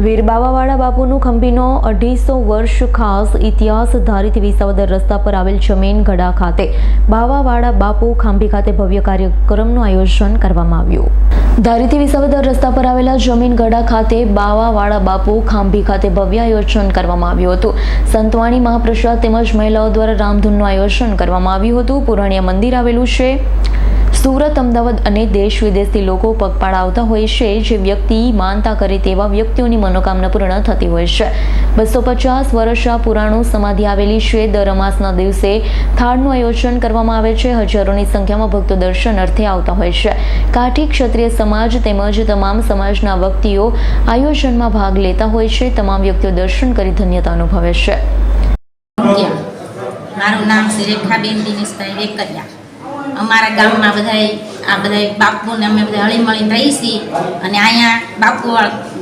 વીર બાવાવાળા બાપુનું ખંભીનો 250 વર્ષ ખાસ ઇતિહાસ ધારીથી વિસાવદર રસ્તા પર આવેલ જમીન ગડા ખાતે બાવાવાળા બાપુ ખાંભી ખાતે ભવ્ય કાર્યક્રમનું આયોજન કરવામાં આવ્યું। ધારીથી વિસાવદર રસ્તા પર આવેલા જમીન ગડા ખાતે બાવાવાળા બાપુ ખાંભી ખાતે ભવ્ય આયોજન કરવામાં આવ્યું હતું। સંતવાણી મહાપ્રસાદ તેમજ મહિલાઓ દ્વારા રામધૂનનું આયોજન કરવામાં આવ્યું હતું। પુરાણિયા મંદિર આવેલું છે। સુરત, અમદાવાદ અને દેશ વિદેશથી લોકો પગપાળા આવતા હોય છે। જે વ્યક્તિ માનતા કરે તેવા વ્યક્તિઓની મનોકામના પૂર્ણ થતી હોય છે। 250 વર્ષ પુરાણું સમાધિ આવેલી છે। દર અમાસના દિવસે થાળનું આયોજન કરવામાં આવે છે। હજારોની સંખ્યામાં ભક્તો દર્શન અર્થે આવતા હોય છે। કાઠી ક્ષત્રિય સમાજ તેમજ તમામ સમાજના વ્યક્તિઓ આયોજનમાં ભાગ લેતા હોય છે। તમામ વ્યક્તિઓ દર્શન કરી ધન્યતા અનુભવે છે। મારું નામ શ્રી રેખાબેન દિનેશભાઈ વેકરિયા। અમારા ગામમાં બધા બાપુને અમે બધા હળીમળીને રહી છીએ અને અહીંયા બાપુ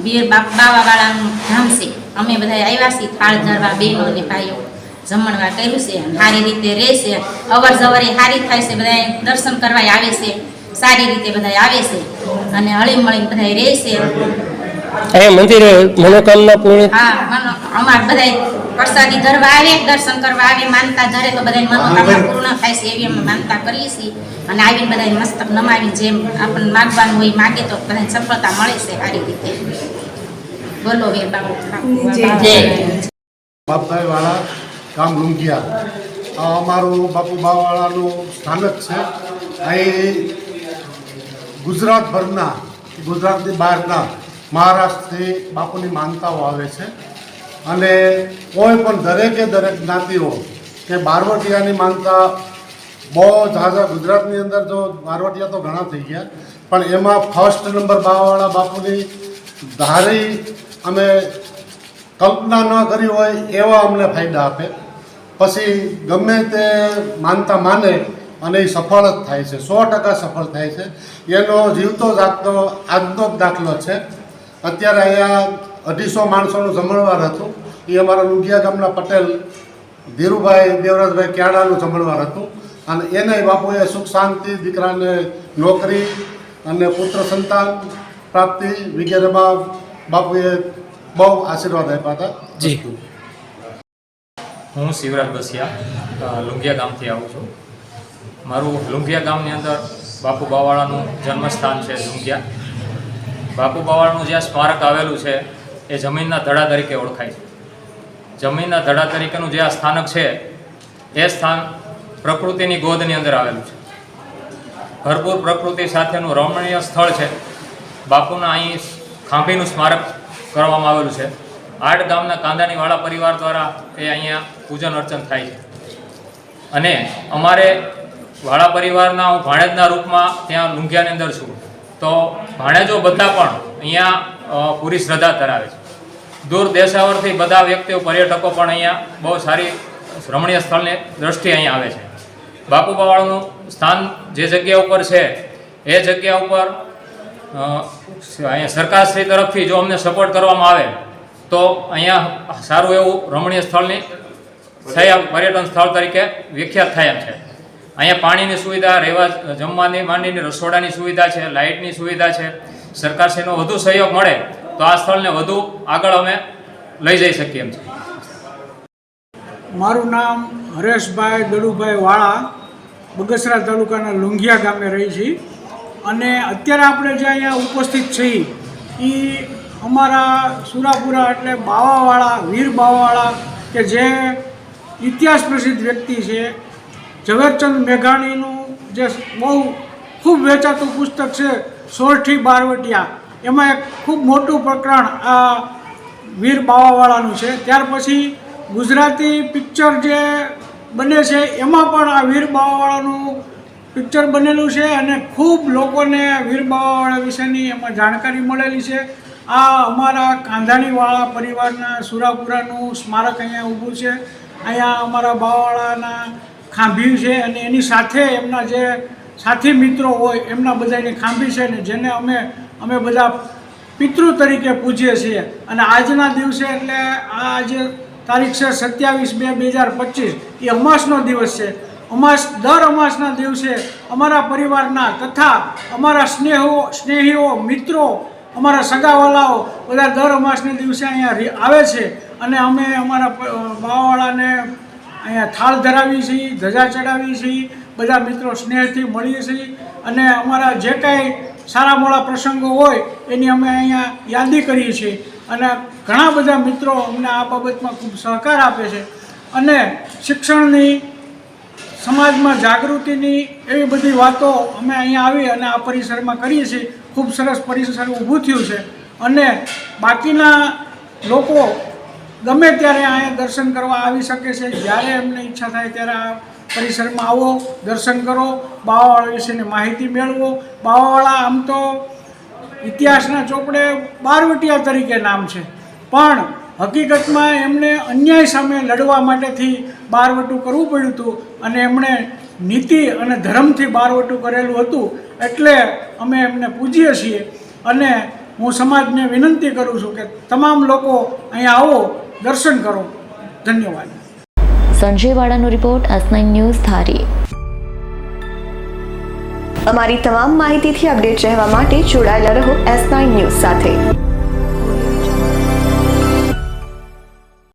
વીર બાવાવાળાનું ધામ છે। અમે બધા આવ્યા છીએ થાળ ધરવા, બહેનો અને ભાઈઓ જમણવાર કર્યું છે। સારી રીતે રહેશે, અવર જવર એ સારી થાય છે। બધા દર્શન કરવા આવે છે, સારી રીતે બધા આવે છે અને હળીમળીને બધા રહેશે। મંદિરે મનોકામના પૂર્ણ? હા, અમાર બધા પ્રસાદી ધરવા આવે, દર્શન કરવા આવે, માનતા ધરે તો બધા મનોકામના પૂર્ણ થાય છે એવી અમે માનતા કરીએ છીએ। અને આવીને બધા મસ્તક નમાવીને જેમ આપણને માગવાનું હોય માગે તો બધાને સફળતા મળે છે સારી રીતે। બોલો વીર બાપભાઈ વાળા ગામ લુંગિયા, આ અમારું બાપુ બાવાવાળાનું સ્થાનક છે। અહીં ગુજરાતભરના, ગુજરાતની બહારના, મહારાષ્ટ્રથી બાપુની માનતાઓ આવે છે અને કોઈ પણ દરેક જ્ઞાતિઓ કે બારવટિયાની માનતા બહુ ઝાઝા ગુજરાતની અંદર તો બારવટિયા તો ઘણા થઈ ગયા, પણ એમાં ફર્સ્ટ નંબર બાવાવાળા બાપુની ધારી અમે કલ્પના ન કરી હોય એવા અમને ફાયદા આપે। પછી ગમે તે માનતા માને અને એ સફળ જ થાય છે, 100% સફળ થાય છે। એનો જીવતો જાગતો આજનો જ દાખલો છે। અત્યારે અહીંયા 250 માણસોનું જમણવાર હતું। એ અમારા લુંગિયા ગામના પટેલ ધીરુભાઈ દેવરાજભાઈ ક્યાડાનું જમણવાર હતું અને એને બાપુએ સુખ શાંતિ, દીકરાને નોકરી અને પુત્ર સંતાન પ્રાપ્તિ વગેરેમાં બાપુએ બહુ આશીર્વાદ આપ્યા હતા। જી, હું શિવરાજ બસિયા લુંગિયા ગામથી આવું છું। મારું લુંગિયા ગામની અંદર બાપુ બાવાળાનું જન્મસ્થાન છે લુંગિયા। બાપુ બાવાળાનું જ્યાં સ્મારક આવેલું છે એ જમીનના ધડા તરીકે ઓળખાય છે। જમીનના ધડા તરીકેનું જે આ સ્થાનક છે એ સ્થાન પ્રકૃતિની ગોદની અંદર આવેલું છે। ભરપૂર પ્રકૃતિ સાથેનું રમણીય સ્થળ છે। બાપુના અહીં ખાંભીનું સ્મારક કરવામાં આવેલું છે। 8 ગામના કાંદાણીવાળા પરિવાર દ્વારા એ અહીંયા પૂજન અર્ચન થાય છે અને અમારે વાળા પરિવારના હું ભાણેજના રૂપમાં ત્યાં લુંગિયાની અંદર છું। તો ભાણેજો બધા પણ અહીંયા પૂરી શ્રદ્ધા ધરાવે છે। દૂર દેશાવરથી બધા વ્યક્તિઓ, પર્યટકો પણ અહીંયા બહુ સારી રમણીય સ્થળની દ્રષ્ટિએ અહીંયા આવે છે। બાપુ બાવાળાનું સ્થાન જે જગ્યા ઉપર છે એ જગ્યા ઉપર અહીંયા સરકારશ્રી તરફથી જો અમને સપોર્ટ કરવામાં આવે તો અહીંયા સારું એવું રમણીય સ્થળની પર્યટન સ્થળ તરીકે વિખ્યાત થાય એમ છે। અહીંયા પાણીની સુવિધા, રહેવા જમવાની માંડીની રસોડાની સુવિધા છે, લાઇટની સુવિધા છે। સરકારશ્રીનો વધુ સહયોગ મળે તો આ સ્થળને વધુ આગળ અમે લઈ જઈ શકીએ એમ છે। મારું નામ હરેશભાઈ દડુભાઈ વાળા, બગસરા તાલુકાના લુંગિયા ગામે રહી છીએ અને અત્યારે આપણે જે અહીંયા ઉપસ્થિત છીએ એ અમારા સુરાપુરા એટલે બાવાવાળા, વીર બાવાવાળા કે જે ઇતિહાસ પ્રસિદ્ધ વ્યક્તિ છે। ઝવેરચંદ મેઘાણીનું જે બહુ ખૂબ વેચાતું પુસ્તક છે સોરઠી બારવટિયા, એમાં એક ખૂબ મોટું પ્રકરણ આ વીર બાવાવાળાનું છે। ત્યાર પછી ગુજરાતી પિક્ચર જે બને છે એમાં પણ આ વીર બાવાવાળાનું પિક્ચર બનેલું છે અને ખૂબ લોકોને વીર બાવાવાળા વિશેની એમાં જાણકારી મળેલી છે। આ અમારા કાંધાણીવાળા પરિવારના સુરાપુરાનું સ્મારક અહીંયા ઊભું છે। અહીંયા અમારા બાવાવાળાના ખાંભી છે અને એની સાથે એમના જે સાથી મિત્રો હોય એમના બધાની ખાંભી છે ને જેને અમે બધા પિતૃ તરીકે પૂજીએ છીએ। અને આજના દિવસે એટલે આ જે તારીખ છે 27/2/2025 એ અમાસનો દિવસ છે। દર અમાસના દિવસે અમારા પરિવારના તથા અમારા સ્નેહીઓ મિત્રો અમારા સગાવાલાઓ બધા દર અમાસને દિવસે અહીંયા આવે છે અને અમે અમારા બાવાવાળાને અહીંયા થાળ ધરાવીએ છીએ, ધજા ચડાવીએ છીએ, બધા મિત્રો સ્નેહથી મળીએ છીએ અને અમારા જે કાંઈ સારા મોડા પ્રસંગો હોય એની અમે અહીંયા યાદી કરીએ છીએ અને ઘણા બધા મિત્રો અમને આ બાબતમાં ખૂબ સહકાર આપે છે અને શિક્ષણની, સમાજમાં જાગૃતિની એવી બધી વાતો અમે અહીંયા આવી અને આ પરિસરમાં કરીએ છીએ. ખૂબ સરસ પરિસર ઊભું થયું છે અને બાકીના લોકો ગમે ત્યારે અહીંયા દર્શન કરવા આવી શકે છે. જ્યારે એમને ઈચ્છા થાય ત્યારે આ પરિસરમાં આવો, દર્શન કરો, બાવાવાળા વિશેની માહિતી મેળવો. બાવાવાળા આમ તો ઇતિહાસના ચોપડે બારવટિયા તરીકે નામ છે, પણ હકીકતમાં એમને અન્યાય સામે લડવા માટેથી બારવટું કરવું પડ્યું હતું અને એમણે નીતિ અને ધર્મથી બારવટું કરેલું હતું. એટલે અમે એમને પૂજીએ છીએ અને હું સમાજને વિનંતી કરું છું કે તમામ લોકો અહીંયા આવો, દર્શન કરો. ધન્યવાદ. સંજય વાડાનો રિપોર્ટ, S9 ન્યૂઝ, ધારી. અમારી તમામ માહિતીથી અપડેટ રહેવા માટે જોડાયેલા રહો S9 ન્યૂઝ સાથે.